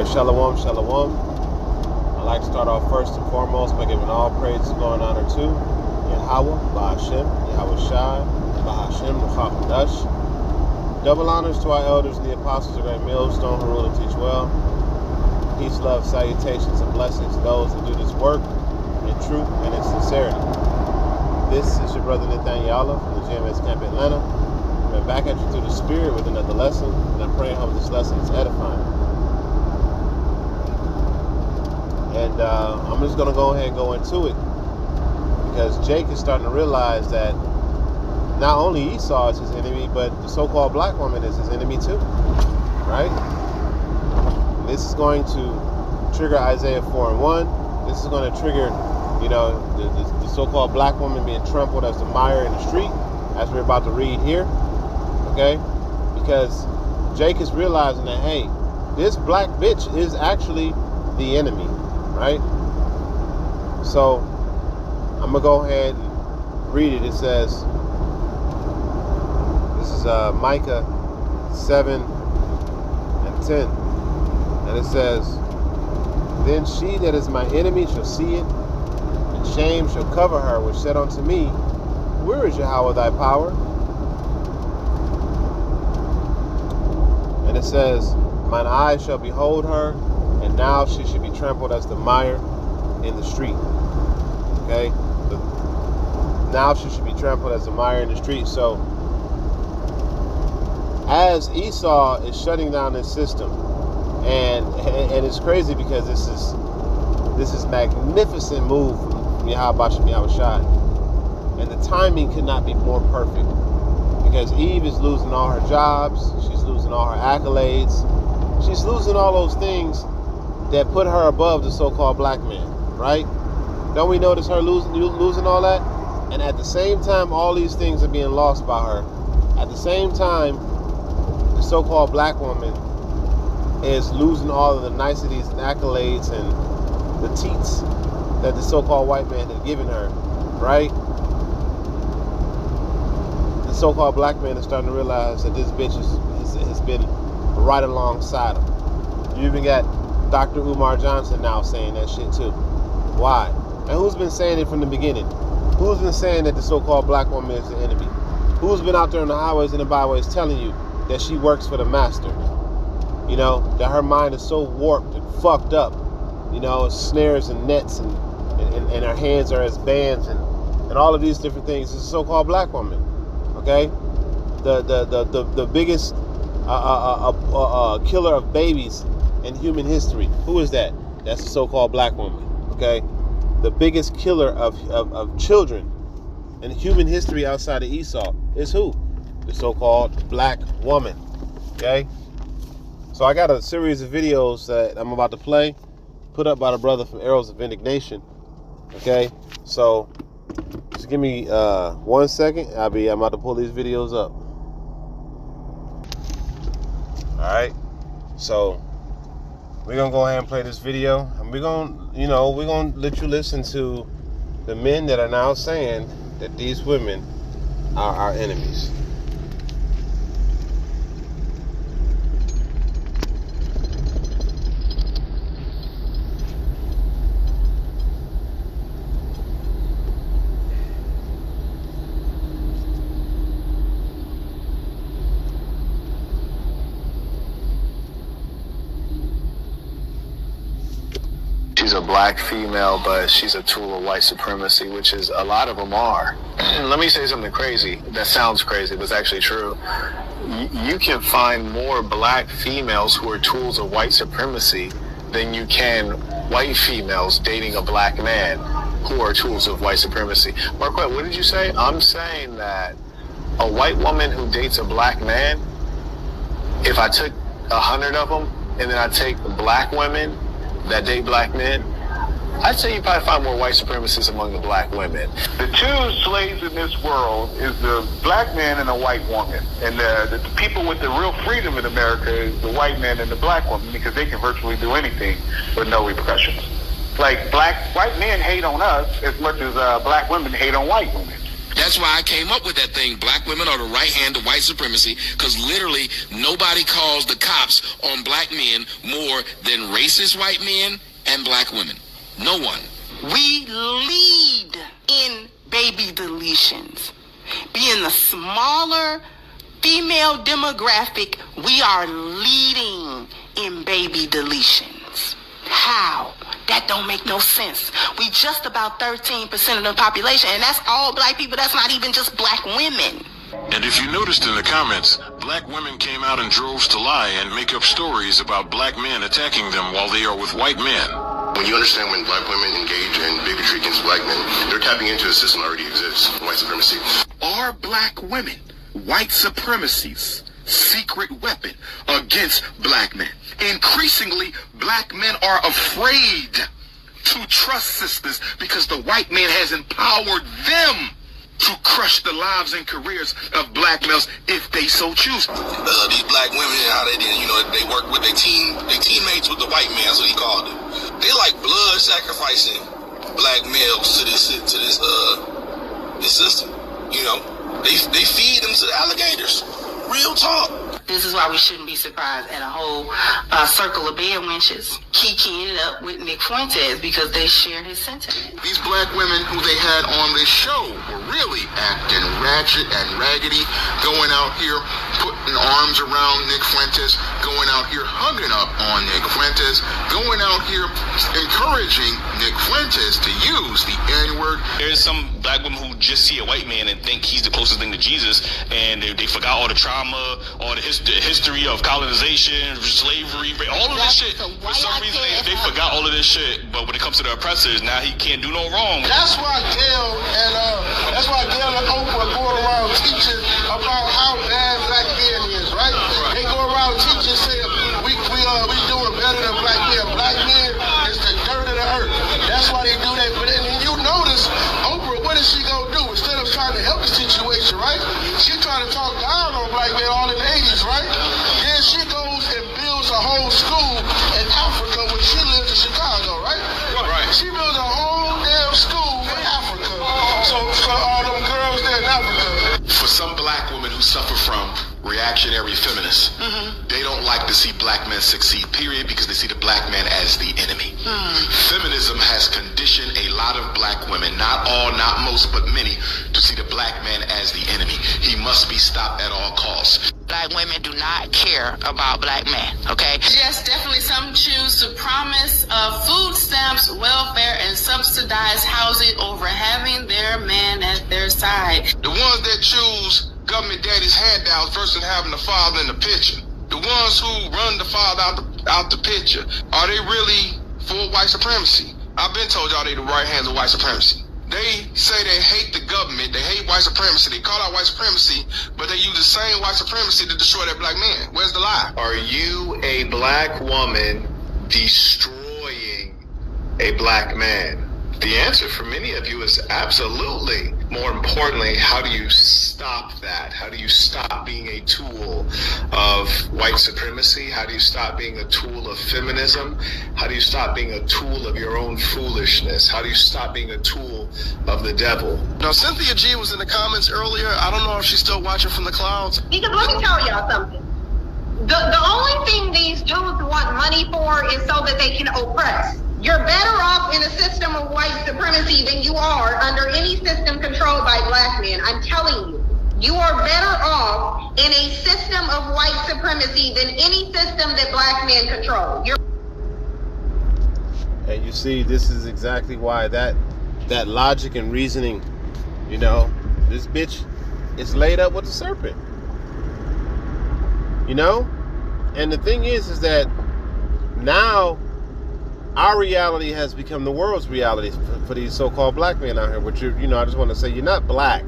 Shalom, shalom. I'd like to start off first and foremost by giving all praise, glory, and honor to Yahweh, Ba'ashem, Yahweh Shai, Ba'ashem, Nuchach. Double honors to our elders and the apostles of Great Millstone who rule and teach well. Peace, love, salutations, and blessings to those that do this work in truth and in sincerity. This is your brother Nathaniel from the GMS Camp Atlanta. We're back at you through the Spirit with another lesson, and I'm praying how this lesson is edifying. And I'm just going to go ahead and go into it because Jake is starting to realize that not only Esau is his enemy, but the so-called black woman is his enemy too, right? And this is going to trigger Isaiah 4:1. This is going to trigger, the so-called black woman being trampled as the mire in the street, as we're about to read here, okay? Because Jake is realizing that, hey, this black bitch is actually the enemy. Right? So I'm gonna go ahead and read it. It says, this is Micah 7:10, and it says, "Then she that is my enemy shall see it, and shame shall cover her, which said unto me, Where is Yahweh thy power?" And it says, "Mine eyes shall behold her, and now she should be trampled as the mire in the street." Okay? Now she should be trampled as the mire in the street. So, as Esau is shutting down this system, and it's crazy because this is magnificent move from Yahweh Shai. And the timing could not be more perfect. Because Eve is losing all her jobs, she's losing all her accolades, she's losing all those things that put her above the so-called black man, right? Don't we notice her losing all that? And at the same time, all these things are being lost by her. At the same time, the so-called black woman is losing all of the niceties and accolades and the teats that the so-called white man had given her, right? The so-called black man is starting to realize that this bitch has been right alongside him. You even got Dr. Umar Johnson now saying that shit too. Why? And who's been saying it from the beginning? Who's been saying that the so-called black woman is the enemy? Who's been out there on the highways and the byways telling you that she works for the master? That her mind is so warped and fucked up. Snares and nets and her hands are as bands and all of these different things. It's a so-called black woman. Okay? The biggest killer of babies in human history. Who is that? That's the so-called black woman. Okay? The biggest killer of children in human history outside of Esau is who? The so-called black woman. Okay? So I got a series of videos that I'm about to play, put up by the brother from Arrows of Indignation. Okay? So just give me 1 second. I'm about to pull these videos up. Alright? So we're going to go ahead and play this video, and we're going to let you listen to the men that are now saying that these women are our enemies. She's a black female, but she's a tool of white supremacy, which is a lot of them are. Let me say something crazy. That sounds crazy, but it's actually true. You can find more black females who are tools of white supremacy than you can white females dating a black man who are tools of white supremacy. Marquette, what did you say? I'm saying that a white woman who dates a black man, if I took 100 of them and then I take black women that date black men, I'd say you probably find more white supremacists among the black women. The two slaves in this world is the black man and the white woman. And the people with the real freedom in America is the white man and the black woman, because they can virtually do anything with no repercussions. Like white men hate on us as much as black women hate on white women. That's why I came up with that thing. Black women are the right hand of white supremacy, because literally nobody calls the cops on black men more than racist white men and black women. No one. We lead in baby deletions. Being the smaller female demographic, we are leading in baby deletions. How? That don't make no sense. We just about 13% of the population, and that's all black people. That's not even just black women. And if you noticed in the comments, black women came out in droves to lie and make up stories about black men attacking them while they are with white men. When you understand when black women engage in bigotry against black men, they're tapping into a system that already exists, white supremacy. Are black women white supremacy's secret weapon against black men? Increasingly, black men are afraid to trust sisters because the white man has empowered them to crush the lives and careers of black males if they so choose. These black women, how they did, they work with their teammates with the white man, that's what he called them. They like blood sacrificing black males to this system. They feed them to the alligators. Real talk. This is why we shouldn't be surprised at a whole circle of bed wenches kikiing it up with Nick Fuentes, because they share his sentiment. These black women who they had on this show were really acting ratchet and raggedy, going out here putting arms around Nick Fuentes, going out here hugging up on Nick Fuentes, going out here encouraging Nick Fuentes to use the N-word. There's some black women who just see a white man and think he's the closest thing to Jesus, and they forgot all the trauma, all the history of colonization, slavery, all of this shit. For some reason, they forgot all of this shit. But when it comes to the oppressors, now he can't do no wrong. That's why Gayle and Oprah go around teaching about how bad black men is, right? They go around teaching, saying we doing better than black men. Black men is the dirt of the earth. That's why they do that. But then you notice, Oprah, what is she gonna do? Instead of trying to help the situation, right? She trying to talk down on black men all in the 80s, right? Then she goes and builds a whole school in Africa when she lives in Chicago, right? Right. She builds a whole damn school in Africa. So for all them girls there in Africa. For some black women who suffer from reactionary feminists, they don't like to see black men succeed, period, because they see the black man as the enemy. Feminism has conditioned a lot of black women, not all, not most, but many, to see the black man as the enemy. He must be stopped at all costs. Black women do not care about black men, okay? Yes, definitely some choose to promise food stamps, welfare, and subsidized housing over having their man at their side. The ones that choose government daddy's handouts versus having the father in the picture. The ones who run the father out the picture, are they really for white supremacy? I've been told y'all they the right hands of white supremacy. They say they hate the government, they hate white supremacy, they call out white supremacy, but they use the same white supremacy to destroy that black man. Where's the lie? Are you a black woman destroying a black man? The answer for many of you is absolutely. More importantly, how do you stop that? How do you stop being a tool of white supremacy? How do you stop being a tool of feminism? How do you stop being a tool of your own foolishness? How do you stop being a tool of the devil? Now, Cynthia G was in the comments earlier. I don't know if she's still watching from the clouds. Because let me tell y'all something. The only thing these dudes want money for is so that they can oppress. You're better off in a system of white supremacy than you are under any system controlled by black men. I'm telling you. You are better off in a system of white supremacy than any system that black men control. And you see, this is exactly why that logic and reasoning, this bitch is laid up with the serpent. And the thing is that now our reality has become the world's reality for these so-called black men out here. Which I just want to say, you're not black,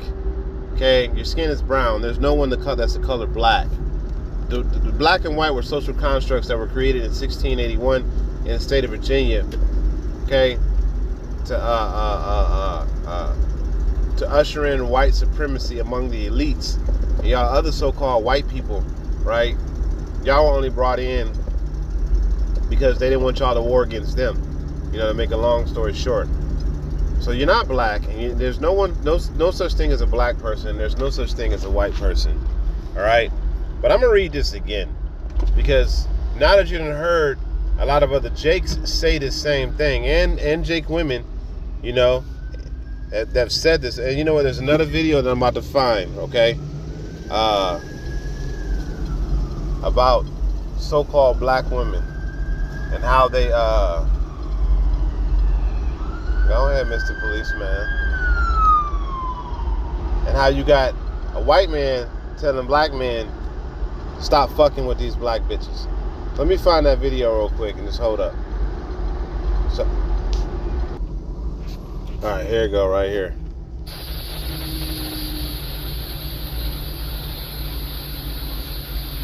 okay? Your skin is brown. There's no one that's the color black. The black and white were social constructs that were created in 1681 in the state of Virginia, okay, to usher in white supremacy among the elites. And y'all other so-called white people, right? Y'all were only brought in because they didn't want y'all to war against them. To make a long story short. So you're not black, and there's no such thing as a black person. There's no such thing as a white person. All right? But I'm going to read this again, because now that you've heard a lot of other Jakes say the same thing, and Jake women, you know, that have said this. And you know what? There's another video that I'm about to find, okay? About so-called black women and how they, go ahead, Mr. Policeman. And how you got a white man telling black men, stop fucking with these black bitches. Let me find that video real quick and just hold up. So, all right, here you go, right here.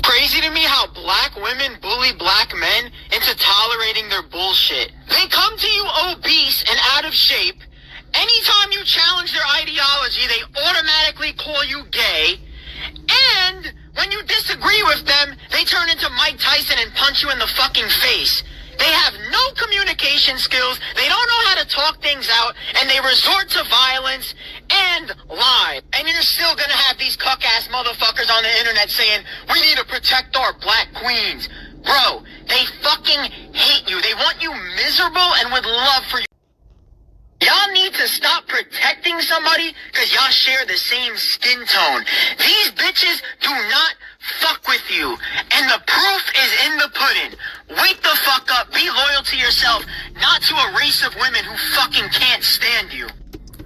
Crazy to me how black women bully black men into tolerating their bullshit. They come to you obese and out of shape. Anytime you challenge their ideology, they automatically call you gay. And when you disagree with them, they turn into Mike Tyson and punch you in the fucking face. They have no communication skills, they don't know how to talk things out, and they resort to violence and lie. And you're still gonna have these cuck-ass motherfuckers on the internet saying, we need to protect our black queens. Bro, they fucking hate you. They want you miserable and would love for you. Y'all need to stop protecting somebody because y'all share the same skin tone. These bitches do not fuck with you. And the proof is in the pudding. Wake the fuck up. Be loyal to yourself, not to a race of women who fucking can't stand you.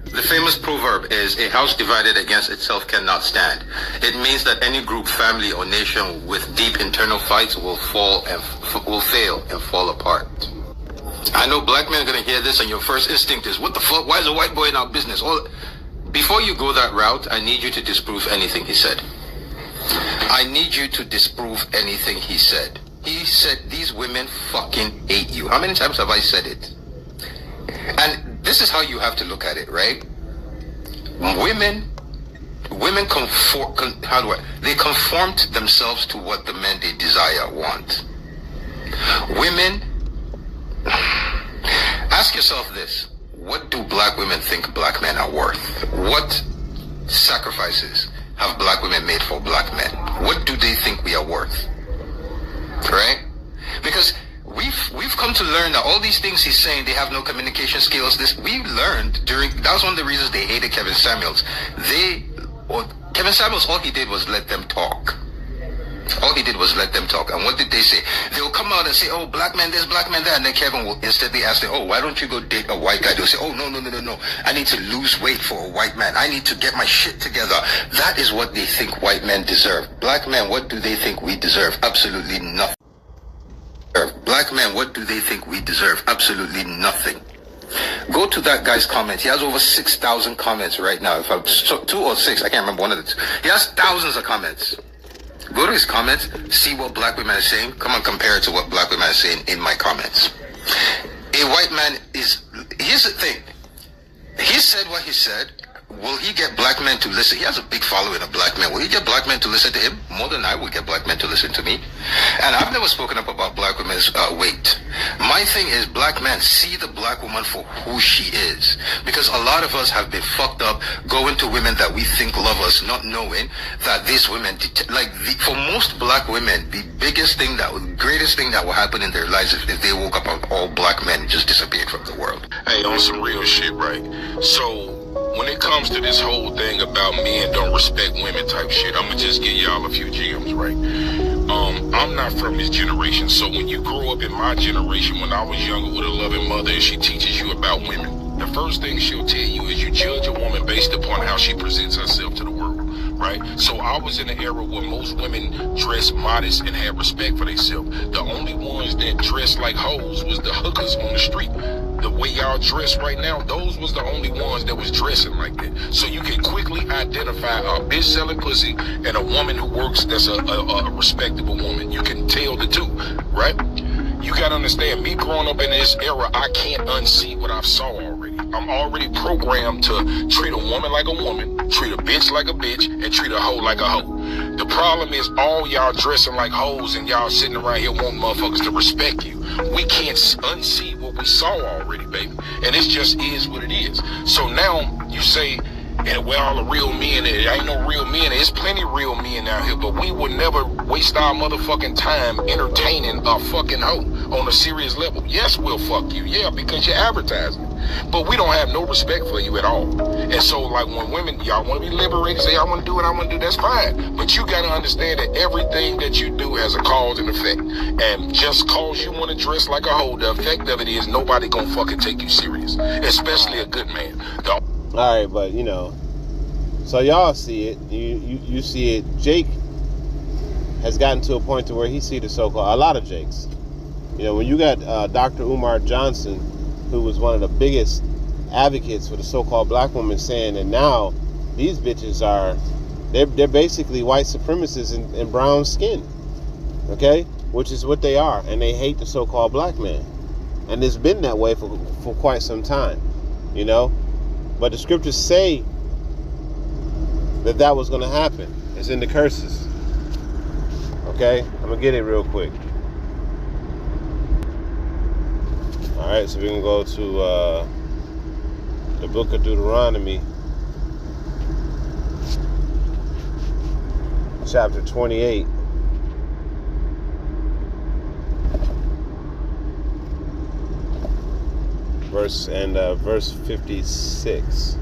The famous proverb is, a house divided against itself cannot stand. It means that any group, family, or nation with deep internal fights will fail and fall apart. I know black men are going to hear this and your first instinct is, what the fuck? Why is a white boy in our business? Before you go that route, I need you to disprove anything he said. I need you to disprove anything he said. He said these women fucking hate you. How many times have I said it? And this is how you have to look at it, right? Women they conformed themselves to what the men they desire want. Women, ask yourself this: what do black women think black men are worth? What sacrifices have black women made for black men? What do they think we are worth? Right? Because we've come to learn that all these things he's saying, they have no communication skills. We learned that was one of the reasons they hated Kevin Samuels. Kevin Samuels, all he did was let them talk. All he did was let them talk. And what did they say? They will come out and say, oh, black man this, black man that. And then Kevin will instantly ask them, oh, why don't you go date a white guy? They'll say, oh, no. I need to lose weight for a white man. I need to get my shit together. That is what they think white men deserve. Black men, what do they think we deserve? Absolutely nothing. Black men, what do they think we deserve? Absolutely nothing. Go to that guy's comments. He has over 6,000 comments right now. If I'm 2 or 6, I can't remember one of the two. He has thousands of comments. Go to his comments, see what black women are saying. Come and compare it to what black women are saying in my comments. A white man is... Here's the thing. He said what he said. Will he get black men to listen? He has a big following of black men. Will he get black men to listen to him? More than I will get black men to listen to me. And I've never spoken up about black women's weight. My thing is, black men, see the black woman for who she is. Because a lot of us have been fucked up going to women that we think love us, not knowing that these women, for most black women, the greatest thing that will happen in their lives if they woke up and all black men just disappeared from the world. Hey, on some real shit, right? So, when it comes to this whole thing about men don't respect women type shit, I'm gonna just give y'all a few gems, right? I'm not from this generation, so when you grow up in my generation, when I was younger with a loving mother and she teaches you about women, the first thing she'll tell you is you judge a woman based upon how she presents herself to the world, right? So I was in an era where most women dressed modest and had respect for themselves. The only ones that dressed like hoes was the hookers on the street. The way y'all dress right now, those was the only ones that was dressing like that. So you can quickly identify a bitch selling pussy and a woman who works that's a respectable woman. You can tell the two, right? You gotta understand, me growing up in this era, I can't unsee what I've saw already. I'm already programmed to treat a woman like a woman, treat a bitch like a bitch, and treat a hoe like a hoe. The problem is all y'all dressing like hoes and y'all sitting around here wanting motherfuckers to respect you. We can't unsee what we saw already, baby. And it just is what it is. So now you say, and where all the real men, there ain't no real men. There's plenty of real men out here, but we would never waste our motherfucking time entertaining a fucking hoe on a serious level. Yes, we'll fuck you, yeah, because you're advertising. But we don't have no respect for you at all. And so, like, when women, y'all want to be liberated, say, I want to do what I want to do, that's fine. But you got to understand that everything that you do has a cause and effect. And just cause you want to dress like a hoe, the effect of it is nobody gonna fucking take you serious, especially a good man. All right, but, you know, so y'all see it. You see it. Jake has gotten to a point to where he see the so-called, a lot of Jakes. You know, when you got Dr. Umar Johnson, who was one of the biggest advocates for the so-called black woman, saying that now these bitches are, they're basically white supremacists in brown skin, okay? Which is what they are, and they hate the so-called black man. And it's been that way for quite some time, you know? But the scriptures say that was going to happen. It's in the curses. Okay? I'm going to get it real quick. Alright, so we're going to go to the book of Deuteronomy, chapter 28. Verse 56.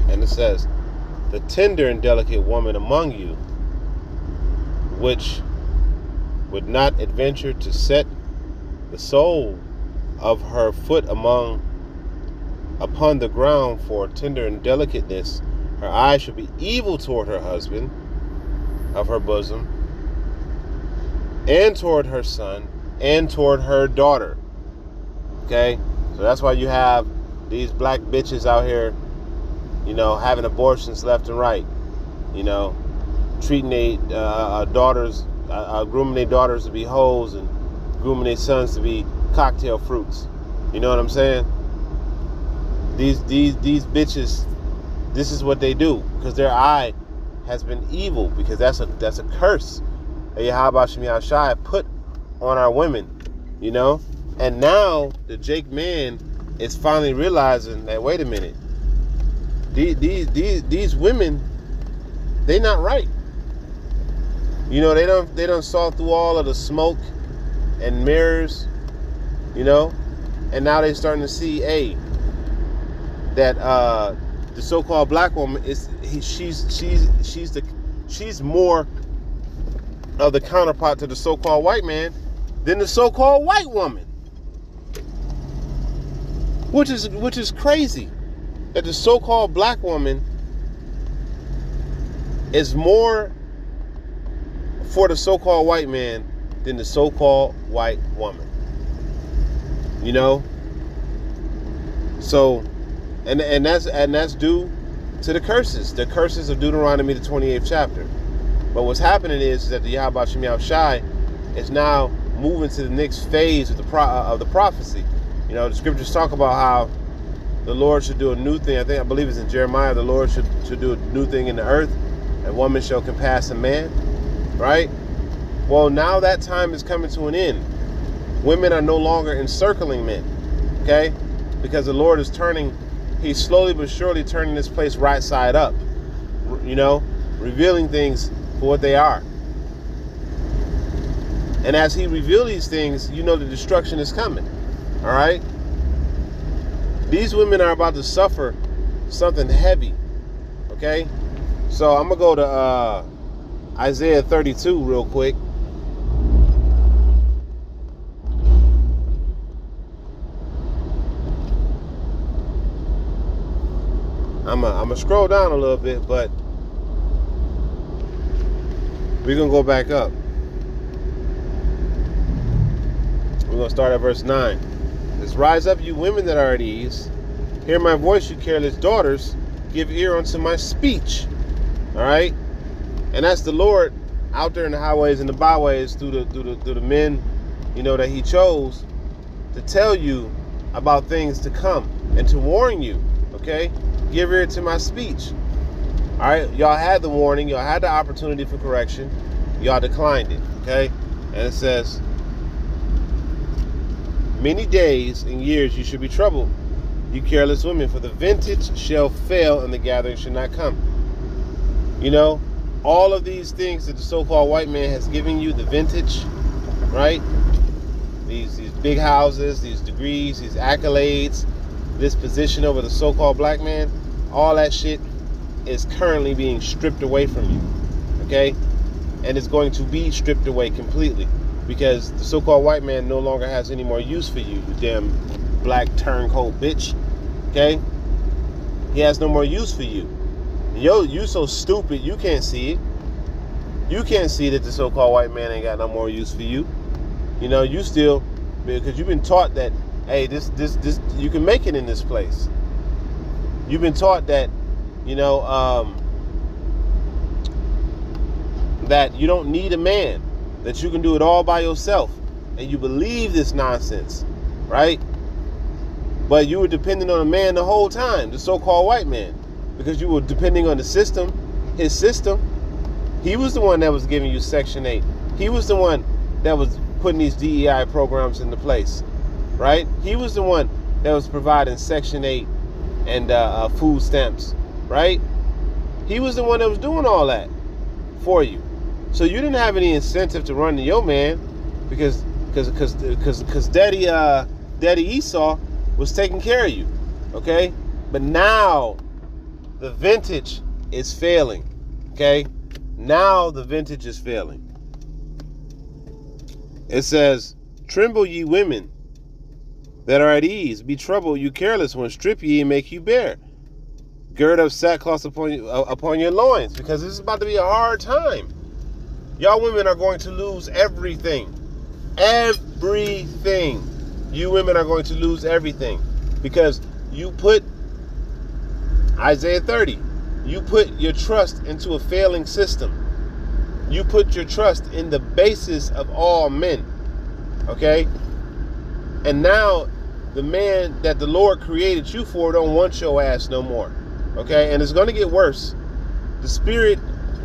And it says, the tender and delicate woman among you, which would not adventure to set the sole of her foot upon the ground for tender and delicateness, her eyes should be evil toward her husband of her bosom, and toward her son, and toward her daughter. Okay? So that's why you have these black bitches out here, you know, having abortions left and right. You know, treating their daughters, grooming their daughters to be hoes and grooming their sons to be cocktail fruits. You know what I'm saying? These bitches, this is what they do, because their eye has been evil, because that's a curse that Yahweh Shem Yahushai put on our women, you know. And now the Jake man is finally realizing that, wait a minute, these women, they not right. You know, they don't saw through all of the smoke and mirrors, you know, and now they starting to see, that the so-called black woman she's more of the counterpart to the so-called white man than the so-called white woman, which is crazy, that the so-called black woman is more for the so-called white man than the so-called white woman. You know, so. And that's due to the curses of Deuteronomy, the 28th chapter. But what's happening is that the Yahweh Shem Yahushai is now moving to the next phase of the prophecy. You know, the scriptures talk about how the Lord should do a new thing. I believe it's in Jeremiah. The Lord should do a new thing in the earth, and woman shall compass a man. Right? Well, now that time is coming to an end. Women are no longer encircling men. Okay? Because the Lord is He's slowly but surely turning this place right side up, you know, revealing things for what they are. And as he reveals these things, you know the destruction is coming. All right? These women are about to suffer something heavy. Okay? So I'm going to go to Isaiah 32 real quick. I'm gonna scroll down a little bit, but we're gonna go back up. We're gonna start at verse 9. Let's rise up, you women that are at ease. Hear my voice, you careless daughters. Give ear unto my speech. All right. And that's the Lord out there in the highways and the byways through the men, you know, that he chose to tell you about things to come and to warn you, okay? Give ear to my speech. All right, y'all had the warning, y'all had the opportunity for correction, y'all declined it, okay? And it says, many days and years you should be troubled, you careless women, for the vintage shall fail and the gathering shall not come. You know, all of these things that the so-called white man has given you, the vintage, right? These big houses, these degrees, these accolades, this position over the so-called black man, all that shit is currently being stripped away from you, okay? And it's going to be stripped away completely because the so-called white man no longer has any more use for you, you damn black turncoat bitch, okay? He has no more use for you. Yo, you so stupid, you can't see it. You can't see that the so-called white man ain't got no more use for you. You know, you still, because you've been taught that, hey, this, you can make it in this place. You've been taught that, you know, that you don't need a man, that you can do it all by yourself. And you believe this nonsense, right? But you were depending on a man the whole time, the so-called white man, because you were depending on the system, his system. He was the one that was giving you Section 8. He was the one that was putting these DEI programs into place, right? He was the one that was providing Section 8 and food stamps, right? He was the one that was doing all that for you. So you didn't have any incentive to run to your man because Daddy Esau was taking care of you, okay? But now the vintage is failing, okay? Now the vintage is failing. It says, tremble ye women that are at ease, be troubled you careless ones, strip ye and make you bare. Gird up sackcloth upon your loins, because this is about to be a hard time. Y'all women are going to lose everything. Everything. You women are going to lose everything because you put Isaiah 30. You put your trust into a failing system. You put your trust in the basis of all men. Okay? And now the man that the Lord created you for don't want your ass no more. Okay? And it's going to get worse. The spirit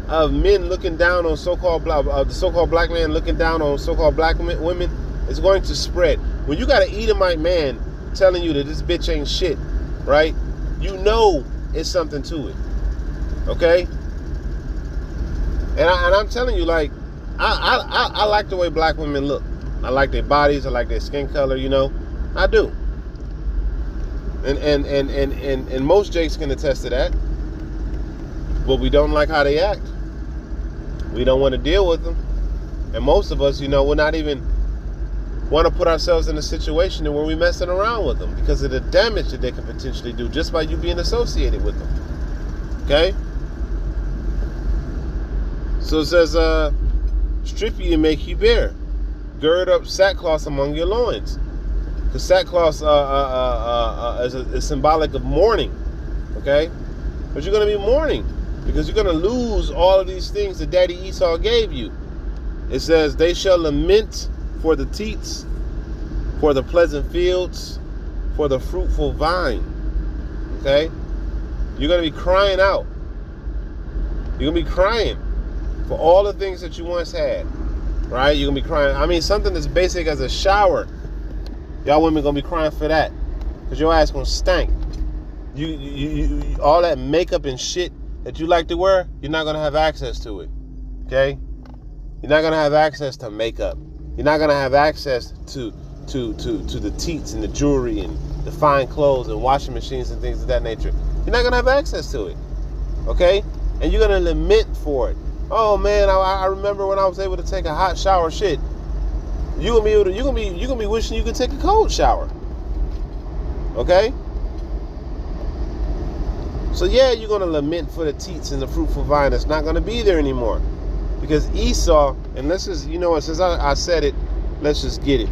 of men looking down on the so-called black man looking down on so-called black women is going to spread. When you got an Edomite man telling you that this bitch ain't shit, right? You know it's something to it. Okay? And I'm telling you, like, I like the way black women look. I like their bodies. I like their skin color. You know, I do. And most Jakes can attest to that. But we don't like how they act. We don't want to deal with them. And most of us, you know, will not even want to put ourselves in a situation where we're messing around with them because of the damage that they can potentially do just by you being associated with them. Okay? So it says, strip you and make you bare. Gird up sackcloth among your loins. Because sackcloth is symbolic of mourning. Okay? But you're going to be mourning because you're going to lose all of these things that Daddy Esau gave you. It says, they shall lament for the teats, for the pleasant fields, for the fruitful vine. Okay? You're going to be crying out. You're going to be crying for all the things that you once had. Right? You're going to be crying. I mean, something as basic as a shower. Y'all women going to be crying for that. Because your ass going to stink. You all that makeup and shit that you like to wear, you're not going to have access to it. Okay? You're not going to have access to makeup. You're not going to have access to the teats and the jewelry and the fine clothes and washing machines and things of that nature. You're not going to have access to it. Okay? And you're going to lament for it. Oh man, I remember when I was able to take a hot shower. Shit. You're gonna be wishing you could take a cold shower. Okay? So yeah, you're going to lament for the teats and the fruitful vine that's not going to be there anymore. Because Esau, and let's just, you know what, since I said it, let's just get it.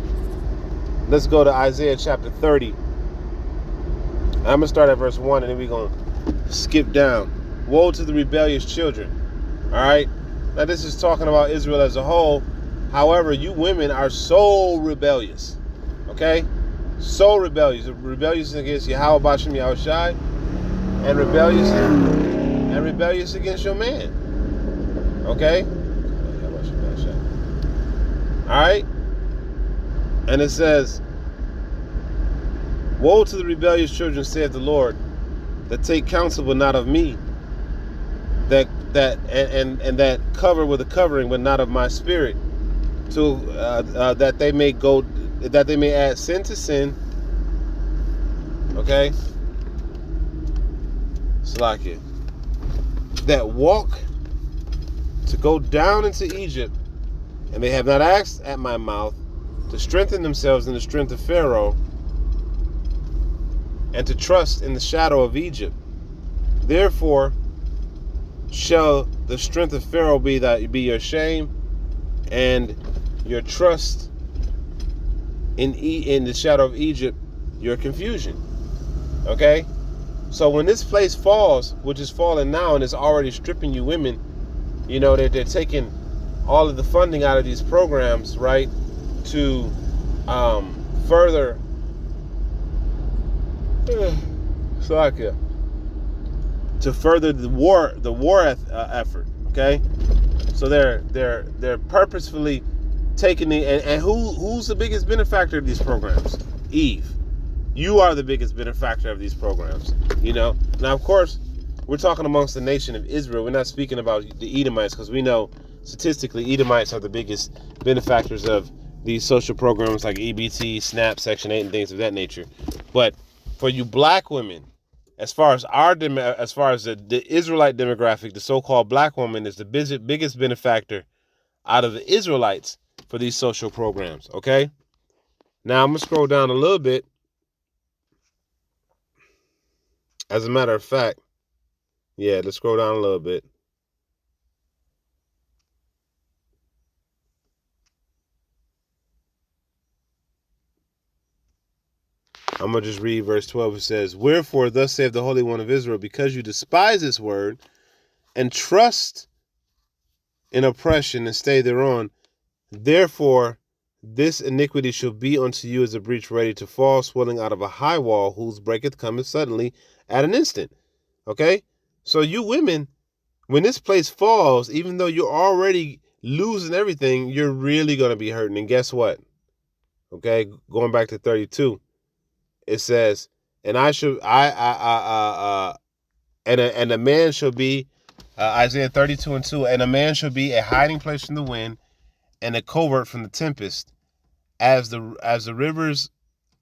Let's go to Isaiah chapter 30. I'm going to start at verse 1 and then we're going to skip down. Woe to the rebellious children. All right? Now, this is talking about Israel as a whole. However, you women are so rebellious. Okay? So rebellious. Rebellious against Yahweh Bashem Yahushai, and rebellious against your man. Okay? Alright? And it says, woe to the rebellious children, saith the Lord, that take counsel but not of me, that cover with a covering but not of my spirit, to that they may add sin to sin. Okay? Slakia. That walk to go down into Egypt, and they have not asked at my mouth to strengthen themselves in the strength of Pharaoh, and to trust in the shadow of Egypt. Therefore shall the strength of Pharaoh be your shame, and your trust in the shadow of Egypt your confusion. Okay? So when this place falls, which is falling now and is already stripping you women, you know, they're taking all of the funding out of these programs, right, to further the war effort. Okay, so they're purposefully taking and who's the biggest benefactor of these programs? Eve. You are the biggest benefactor of these programs. You know, now of course we're talking amongst the nation of Israel. We're not speaking about the Edomites, because we know statistically Edomites are the biggest benefactors of these social programs like EBT, SNAP, Section 8, and things of that nature. But for you black women, as far as the Israelite demographic, the so-called black woman is the biggest benefactor out of the Israelites for these social programs. Okay, now I'm gonna scroll down a little bit. As a matter of fact, yeah, let's scroll down a little bit. I'm going to just read verse 12. It says, wherefore thus saith the Holy One of Israel, because you despise this word and trust in oppression and stay thereon, therefore this iniquity shall be unto you as a breach ready to fall, swelling out of a high wall, whose breaketh cometh suddenly at an instant. Okay? So you women, when this place falls, even though you're already losing everything, you're really going to be hurting. And guess what? Okay, going back to 32. It says, and a man shall be, Isaiah 32:2, and a man shall be a hiding place from the wind and a covert from the tempest, as the rivers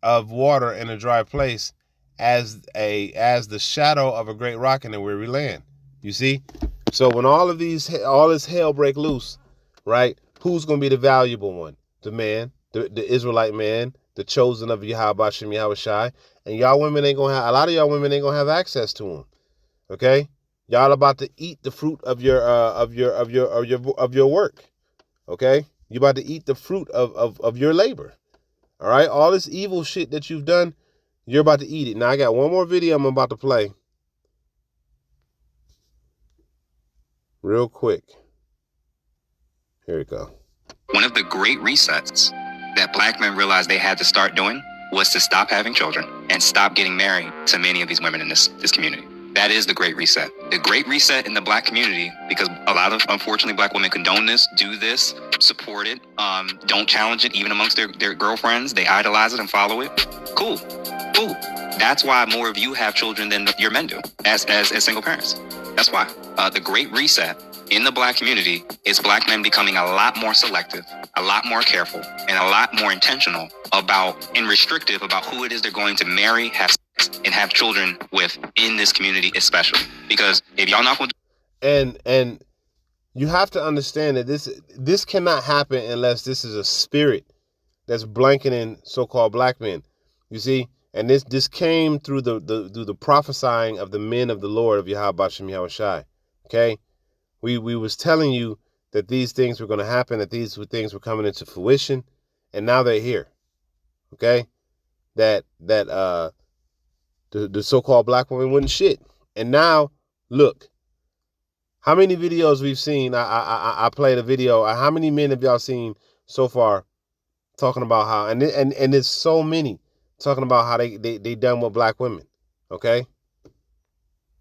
of water in a dry place, as the shadow of a great rock in a weary land. You see? So when all this hell break loose, right? Who's going to be the valuable one? The man, the Israelite man, the chosen of Yahweh Bashem Yahushai, and a lot of y'all women ain't gonna have access to him. Okay, y'all about to eat the fruit of your work. Okay, you about to eat the fruit of your labor. All right, all this evil shit that you've done, you're about to eat it. Now I got one more video I'm about to play, real quick. Here we go. One of the great resets that black men realized they had to start doing was to stop having children and stop getting married to many of these women in this community. That is the Great Reset. The Great Reset in the black community, because a lot of, unfortunately, black women condone this, do this, support it, don't challenge it even amongst their girlfriends. They idolize it and follow it. Cool. That's why more of you have children than your men do as single parents. That's why. The Great Reset in the black community is black men becoming a lot more selective, a lot more careful, and a lot more intentional about and restrictive about who it is they're going to marry, have sex, and have children with in this community, especially. Because if y'all not going to... And you have to understand that this cannot happen unless this is a spirit that's blanketing so-called black men. You see? And this came through the prophesying of the men of the Lord of Yahweh Bashem Yahushai. Okay? We was telling you that these things were going to happen, that these things were coming into fruition, and now they're here. Okay? That the so-called black woman wouldn't shit. And now, look, How many videos we've seen? I played a video. How many men have y'all seen so far talking about how, and there's so many talking about how they done with black women, okay?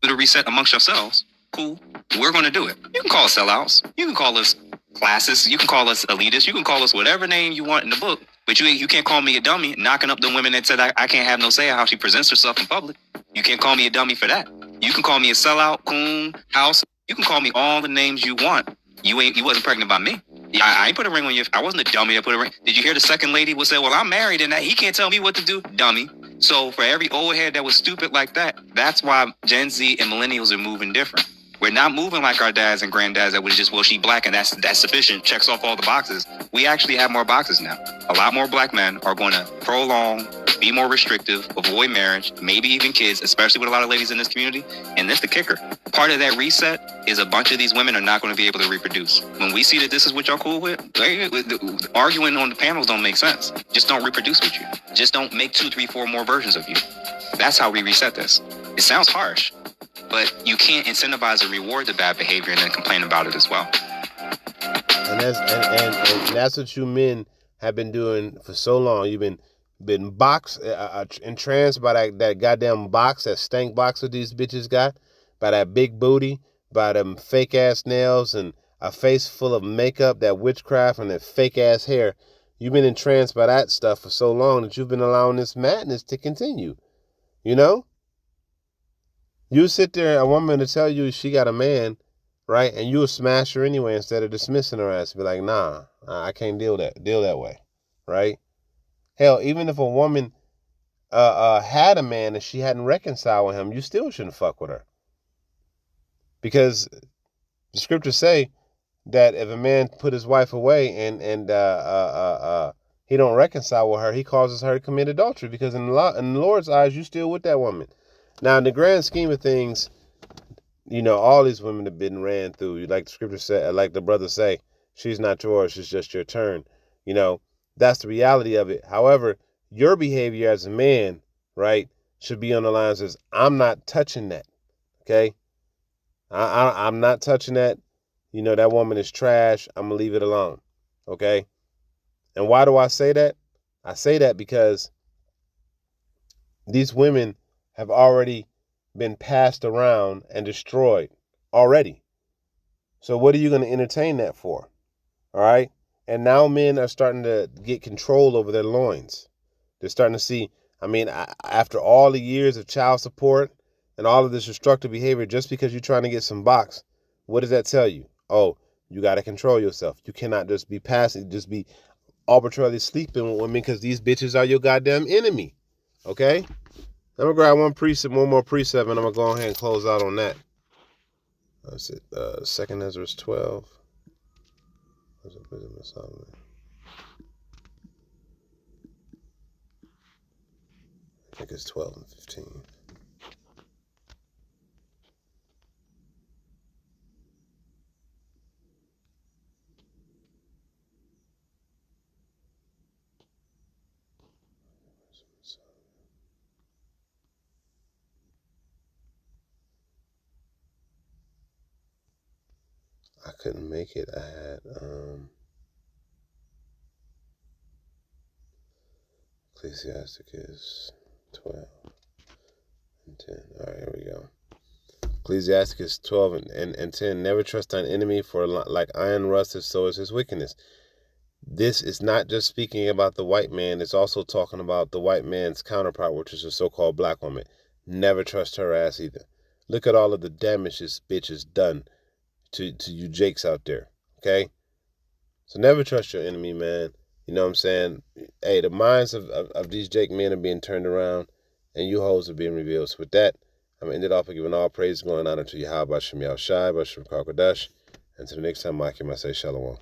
To reset amongst yourselves, cool. We're going to do it. You can call us sellouts. You can call us classists. You can call us elitists. You can call us whatever name you want in the book. But you can't call me a dummy knocking up the women that said I can't have no say how she presents herself in public. You can't call me a dummy for that. You can call me a sellout, coon, house. You can call me all the names you want. You wasn't pregnant by me. I ain't put a ring on you. I wasn't a dummy that put a ring. Did you hear the second lady would say, well, I'm married and that he can't tell me what to do? Dummy. So for every old head that was stupid like that, that's why Gen Z and millennials are moving different. We're not moving like our dads and granddads that was just, well, she black and that's sufficient, checks off all the boxes. We actually have more boxes now. A lot more black men are going to prolong, be more restrictive, avoid marriage, maybe even kids, especially with a lot of ladies in this community. And that's the kicker. Part of that reset is a bunch of these women are not going to be able to reproduce. When we see that this is what y'all cool with, arguing on the panels don't make sense. Just don't reproduce with you. Just don't make 2, 3, 4 more versions of you. That's how we reset this. It sounds harsh, but you can't incentivize or reward the bad behavior and then complain about it as well. And that's what you men have been doing for so long. You've been boxed, entranced by that goddamn box, that stank box that these bitches got, by that big booty, by them fake ass nails and a face full of makeup, that witchcraft and that fake ass hair. You've been entranced by that stuff for so long that you've been allowing this madness to continue. You know? You sit there, a woman to tell you she got a man, right? And you'll smash her anyway instead of dismissing her ass. Be like, nah, I can't deal that way, right? Hell, even if a woman had a man and she hadn't reconciled with him, you still shouldn't fuck with her. Because the scriptures say that if a man put his wife away and he don't reconcile with her, he causes her to commit adultery. Because in the Lord's eyes, you still with that woman. Now, in the grand scheme of things, you know, all these women have been ran through. Like the scripture said, like the brothers say, she's not yours, it's just your turn. You know, that's the reality of it. However, your behavior as a man, right, should be on the lines as, I'm not touching that, okay? I'm not touching that. You know, that woman is trash. I'm going to leave it alone, okay? And why do I say that? I say that because these women have already been passed around and destroyed already. So what are you going to entertain that for? All right? And now men are starting to get control over their loins. They're starting to see, I mean, after all the years of child support and all of this destructive behavior, just because you're trying to get some box, what does that tell you? Oh, you got to control yourself. You cannot just be passive, just be arbitrarily sleeping with women because these bitches are your goddamn enemy. Okay? I'm going to grab one more precept, and I'm going to go ahead and close out on that. That's it. 2 Ezra 12. Where's it? I think it's 12 and 15. I couldn't make it. I had Ecclesiasticus 12 and 10. All right, here we go. Ecclesiasticus 12 and 10. Never trust thine enemy, for like iron rusteth, so is his wickedness. This is not just speaking about the white man. It's also talking about the white man's counterpart, which is a so-called black woman. Never trust her ass either. Look at all of the damage this bitch has done to you jakes out there, okay? So never trust your enemy, man. You know what I'm saying? Hey, the minds of these Jake men are being turned around, and you hoes are being revealed. So with that, I'm going to end it off by giving all praise, going honor to Yahweh, Bashem Yahushai, Bashem Karkadash, and to the next time, I say Shalom.